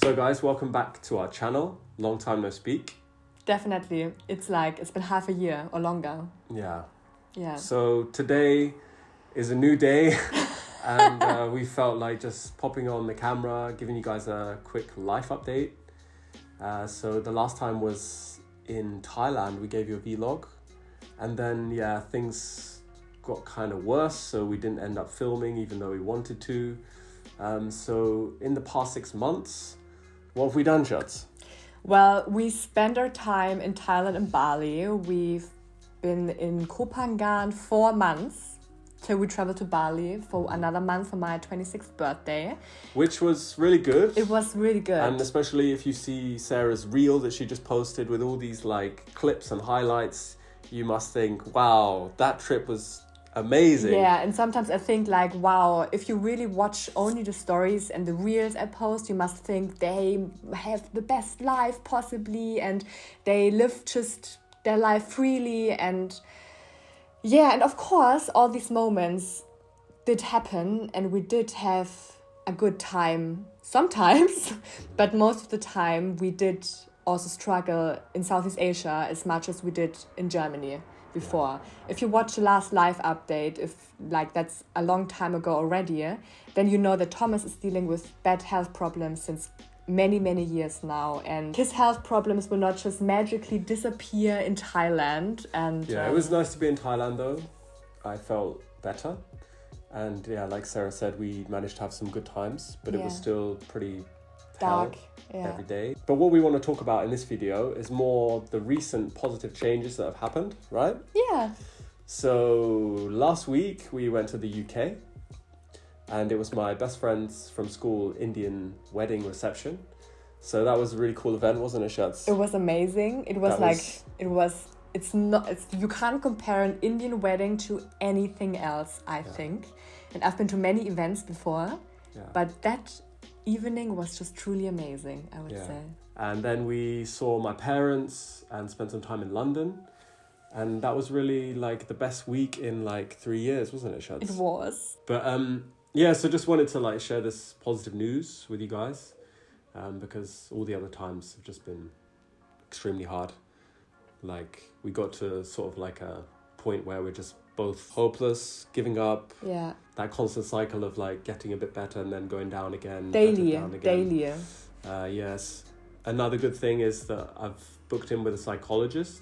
So guys, welcome back to our channel. Long time no speak. Definitely. It's been half a year or longer. Yeah. Yeah. So today is a new day and we felt like just popping on the camera, giving you guys a quick life update. So the last time was in Thailand, we gave you a vlog. And then, things got kind of worse, so we didn't end up filming even though we wanted to. So in the past 6 months, what have we done, Shats? Well, we spent our time in Thailand and Bali. We've been in Koh Phangan 4 months till we traveled to Bali for another month for my 26th birthday. Which was really good. It was really good. And especially if you see Sarah's reel that she just posted with all these like clips and highlights, you must think, wow, that trip was amazing. Yeah, and sometimes I think like, wow, if you really watch only the stories and the reels I post, you must think they have the best life possibly and they live just their life freely. And yeah, and of course, all these moments did happen and we did have a good time sometimes, but most of the time we did also struggle in Southeast Asia as much as we did in Germany before. If you watch the last live update, if like that's a long time ago already, then you know that Thomas is dealing with bad health problems since many years now, and his health problems will not just magically disappear in Thailand. And it was nice to be in Thailand though. I felt better, and like Sarah said, we managed to have some good times, but it was still pretty dark every day. But what we want to talk about in this video is more the recent positive changes that have happened, right? Yeah. So last week we went to the UK and it was my best friend's from school Indian wedding reception. So that was a really cool event, wasn't it, Shats? It was amazing. You can't compare an Indian wedding to anything else, I think. And I've been to many events before, but that evening was just truly amazing, I would say. And then we saw my parents and spent some time in London. And that was really like the best week in like 3 years, wasn't it, Shats? It was. But so just wanted to like share this positive news with you guys. Because all the other times have just been extremely hard. Like we got to sort of like a point where we're just both hopeless, giving up. Yeah. That constant cycle of like getting a bit better and then going down again. Daily. Yes. Another good thing is that I've booked in with a psychologist.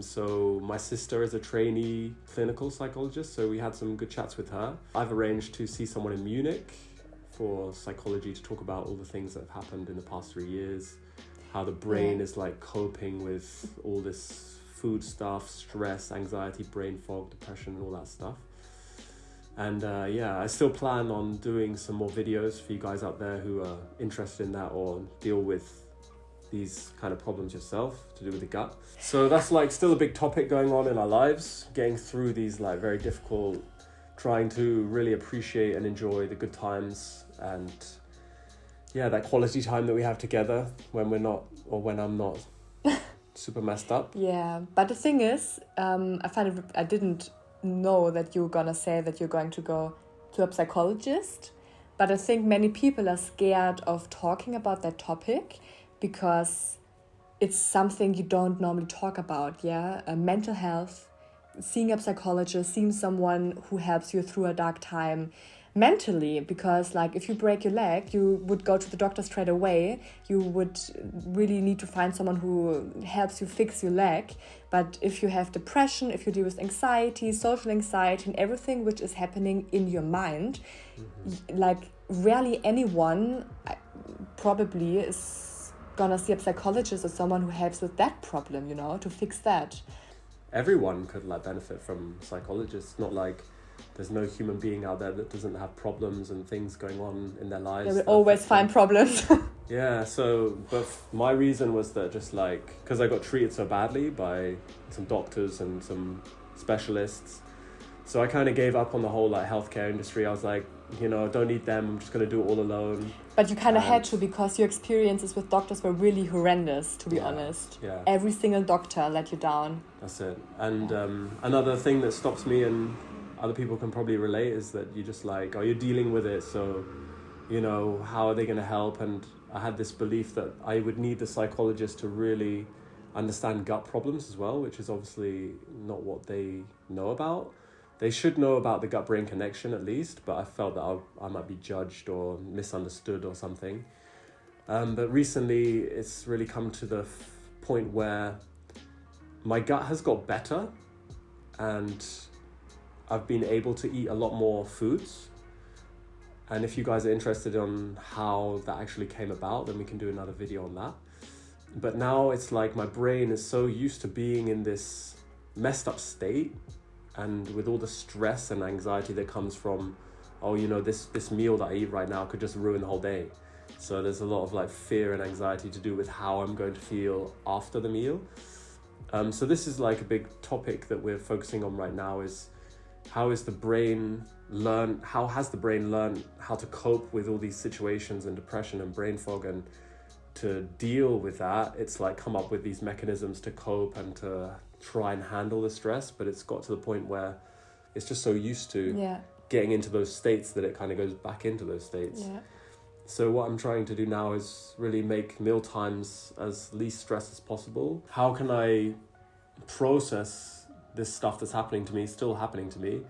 So my sister is a trainee clinical psychologist, so we had some good chats with her. I've arranged to see someone in Munich for psychology to talk about all the things that have happened in the past 3 years, how the brain is like coping with all this food stuff, stress, anxiety, brain fog, depression, all that stuff. And I still plan on doing some more videos for you guys out there who are interested in that or deal with these kind of problems yourself to do with the gut. So that's like still a big topic going on in our lives, getting through these like very difficult, trying to really appreciate and enjoy the good times and that quality time that we have together when we're not, or when I'm not super messed up. Yeah, but the thing is, I didn't know that you were gonna say that you're going to go to a psychologist, but I think many people are scared of talking about that topic because it's something you don't normally talk about. Mental health, seeing a psychologist, seeing someone who helps you through a dark time mentally, because like if you break your leg, you would go to the doctor straight away. You would really need to find someone who helps you fix your leg. But if you have depression, if you deal with anxiety, social anxiety, and everything which is happening in your mind, like rarely anyone probably is gonna see a psychologist or someone who helps with that problem, to fix that. Everyone could like benefit from psychologists, not like there's no human being out there that doesn't have problems and things going on in their lives. They will always find problems. But my reason was that just like, because I got treated so badly by some doctors and some specialists. So I kind of gave up on the whole like healthcare industry. I was like, don't need them. I'm just going to do it all alone. But you kind of had to, because your experiences with doctors were really horrendous, to be honest. Yeah. Every single doctor let you down. That's it. And another thing that stops me, and other people can probably relate, is that you just like, you're dealing with it, so you know, how are they going to help? And I had this belief that I would need the psychologist to really understand gut problems as well, which is obviously not what they know about. They should know about the gut-brain connection at least, but I felt that I might be judged or misunderstood or something. But recently, it's really come to the point where my gut has got better and I've been able to eat a lot more foods. And if you guys are interested on how that actually came about, then we can do another video on that. But now it's like my brain is so used to being in this messed up state, and with all the stress and anxiety that comes from, oh, you know, this meal that I eat right now could just ruin the whole day. So there's a lot of like fear and anxiety to do with how I'm going to feel after the meal. So this is like a big topic that we're focusing on right now, is how has the brain learned how to cope with all these situations and depression and brain fog, and to deal with that. It's like come up with these mechanisms to cope and to try and handle the stress, but it's got to the point where it's just so used to getting into those states that it kind of goes back into those states. So what I'm trying to do now is really make meal times as least stress as possible. How can I process this stuff that's happening to me, still happening to me?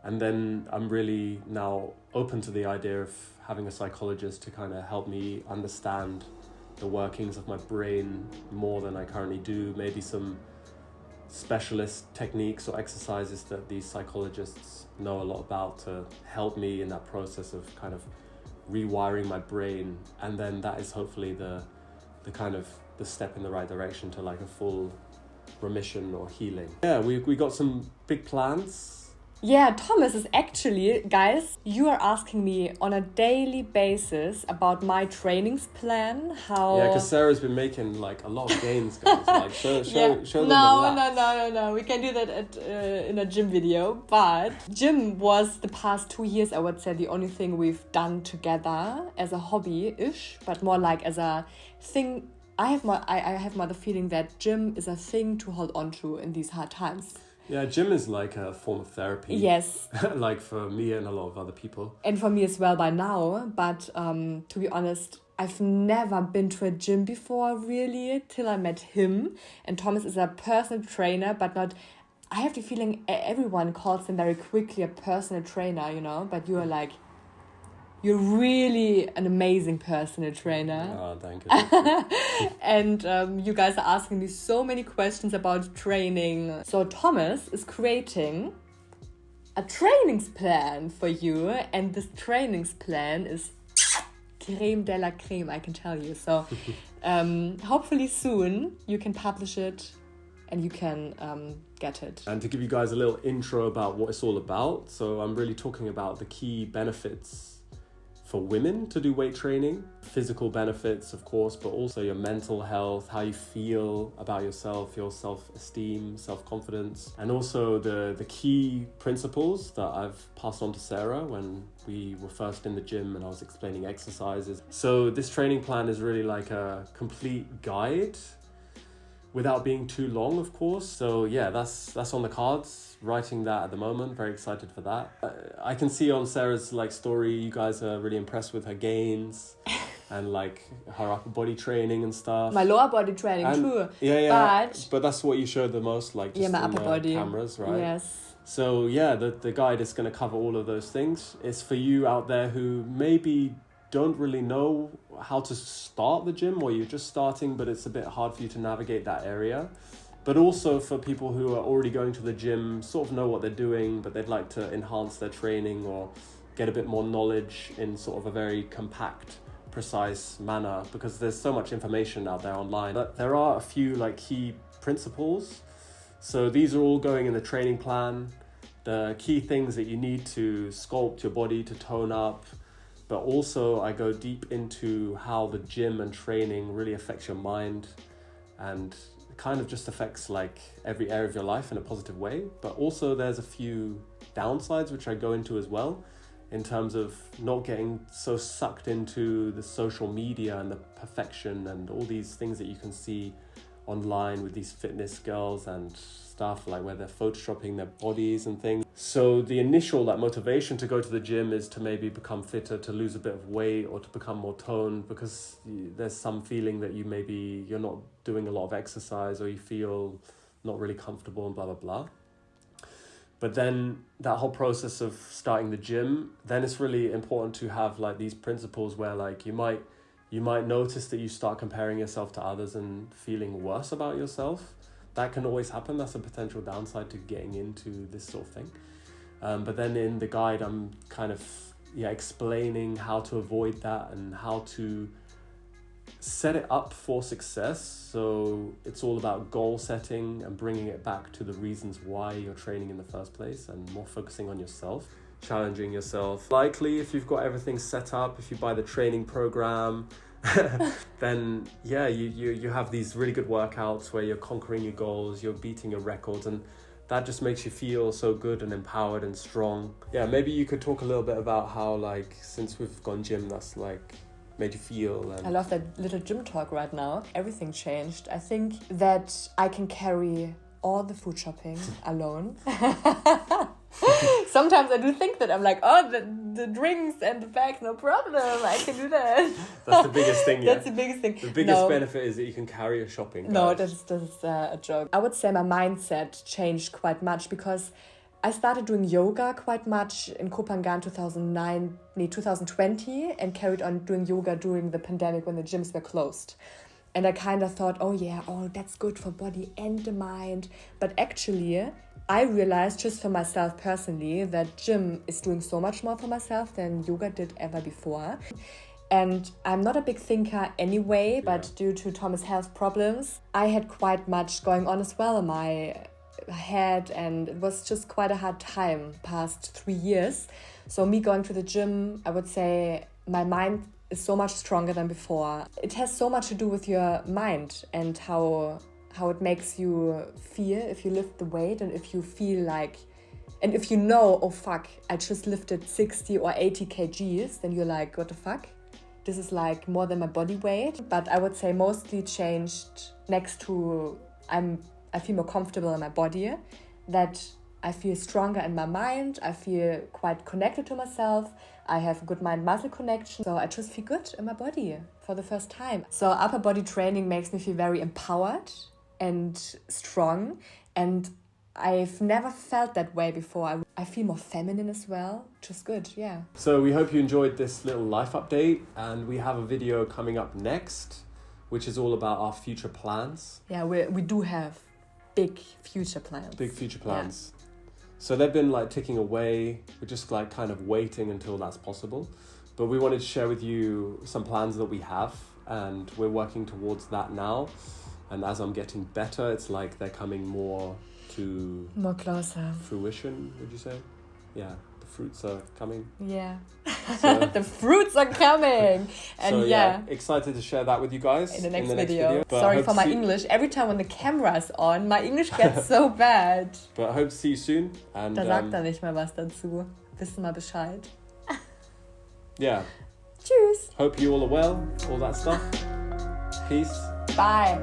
And then I'm really now open to the idea of having a psychologist to kind of help me understand the workings of my brain more than I currently do. Maybe some specialist techniques or exercises that these psychologists know a lot about to help me in that process of kind of rewiring my brain. And then that is hopefully the kind of the step in the right direction to like a full remission or healing. Yeah, we got some big plans. Yeah, Thomas is actually, guys, you are asking me on a daily basis about my trainings plan, how... Yeah, because Sarah's been making like a lot of gains, guys. Like show them the laps. No. We can do that in a gym video. But gym was the past 2 years, I would say, the only thing we've done together as a hobby-ish, but more like as a thing. I have more the feeling that gym is a thing to hold on to in these hard times. Yeah, gym is like a form of therapy. Yes. Like for me and a lot of other people. And for me as well by now. But to be honest, I've never been to a gym before, really, till I met him. And Thomas is a personal trainer, but not... I have the feeling everyone calls him very quickly a personal trainer, you know? But you are like... You're really an amazing personal trainer. Oh, thank you. And you guys are asking me so many questions about training. So Thomas is creating a trainings plan for you. And this trainings plan is creme de la creme, I can tell you. So hopefully soon you can publish it and you can get it. And to give you guys a little intro about what it's all about. So I'm really talking about the key benefits for women to do weight training, physical benefits, of course, but also your mental health, how you feel about yourself, your self-esteem, self-confidence, and also the key principles that I've passed on to Sarah when we were first in the gym and I was explaining exercises. So this training plan is really like a complete guide without being too long, of course. So yeah, that's on the cards. Writing that at the moment, very excited for that. I can see on Sarah's like story, you guys are really impressed with her gains and like her upper body training and stuff. My lower body training too. Yeah. But that's what you showed the most, like just my on upper the body cameras, right? Yes. So yeah, the guide is going to cover all of those things. It's for you out there who maybe don't really know how to start the gym, or you're just starting, but it's a bit hard for you to navigate that area. But also for people who are already going to the gym, sort of know what they're doing, but they'd like to enhance their training or get a bit more knowledge in sort of a very compact, precise manner, because there's so much information out there online. But there are a few like key principles. So these are all going in the training plan. The key things that you need to sculpt your body, to tone up. But also I go deep into how the gym and training really affects your mind, and kind of just affects like every area of your life in a positive way. But also there's a few downsides which I go into as well, in terms of not getting so sucked into the social media and the perfection and all these things that you can see online with these fitness girls and stuff, like where they're photoshopping their bodies and things. So the initial like motivation to go to the gym is to maybe become fitter, to lose a bit of weight, or to become more toned, because there's some feeling that you're not doing a lot of exercise, or you feel not really comfortable and blah blah blah. But then that whole process of starting the gym, then it's really important to have like these principles where like you might notice that you start comparing yourself to others and feeling worse about yourself. That can always happen. That's a potential downside to getting into this sort of thing. But then in the guide, I'm kind of explaining how to avoid that and how to set it up for success. So it's all about goal setting and bringing it back to the reasons why you're training in the first place, and more focusing on yourself, challenging yourself. Likely, if you've got everything set up, if you buy the training program, then you have these really good workouts where you're conquering your goals, you're beating your records, and that just makes you feel so good and empowered and strong. Yeah, maybe you could talk a little bit about how, like, since we've gone gym, that's like made you feel. And... I love that little gym talk right now. Everything changed. I think that I can carry all the food shopping alone. Sometimes I do think that I'm like, oh, the drinks and the bags, no problem, I can do that. That's the biggest thing, yeah? That's the biggest thing. The biggest benefit is that you can carry your shopping. Guys. No, that's a joke. I would say my mindset changed quite much, because I started doing yoga quite much in Kopangan 2020, and carried on doing yoga during the pandemic when the gyms were closed. And I kind of thought, that's good for body and the mind. But actually, I realized just for myself personally that gym is doing so much more for myself than yoga did ever before. And I'm not a big thinker anyway, but due to Thomas' health problems, I had quite much going on as well in my head, and it was just quite a hard time past 3 years. So me going to the gym, I would say my mind is so much stronger than before. It has so much to do with your mind and how it makes you feel if you lift the weight, and if you feel like, and if you know, oh fuck, I just lifted 60 or 80 kgs, then you're like, what the fuck? This is like more than my body weight. But I would say mostly changed next to I feel more comfortable in my body, that I feel stronger in my mind, I feel quite connected to myself, I have good mind-muscle connection, so I just feel good in my body for the first time. So upper body training makes me feel very empowered and strong, and I've never felt that way before. I feel more feminine as well, just good, yeah. So we hope you enjoyed this little life update, and we have a video coming up next, which is all about our future plans. Yeah, we do have big future plans. Big future plans. Yeah. So they've been like ticking away. We're just like kind of waiting until that's possible. But we wanted to share with you some plans that we have, and we're working towards that now. And as I'm getting better, it's like they're coming more closer fruition, would you say? Yeah, the fruits are coming. Yeah. So, the fruits are coming. And so, excited to share that with you guys in the next video. But sorry for my English. Every time when the camera's on, my English gets so bad. But I hope to see you soon. And, da sagt er nicht mal was dazu. Wissen mal Bescheid. Yeah. Tschüss. Hope you all are well. All that stuff. Peace. Bye.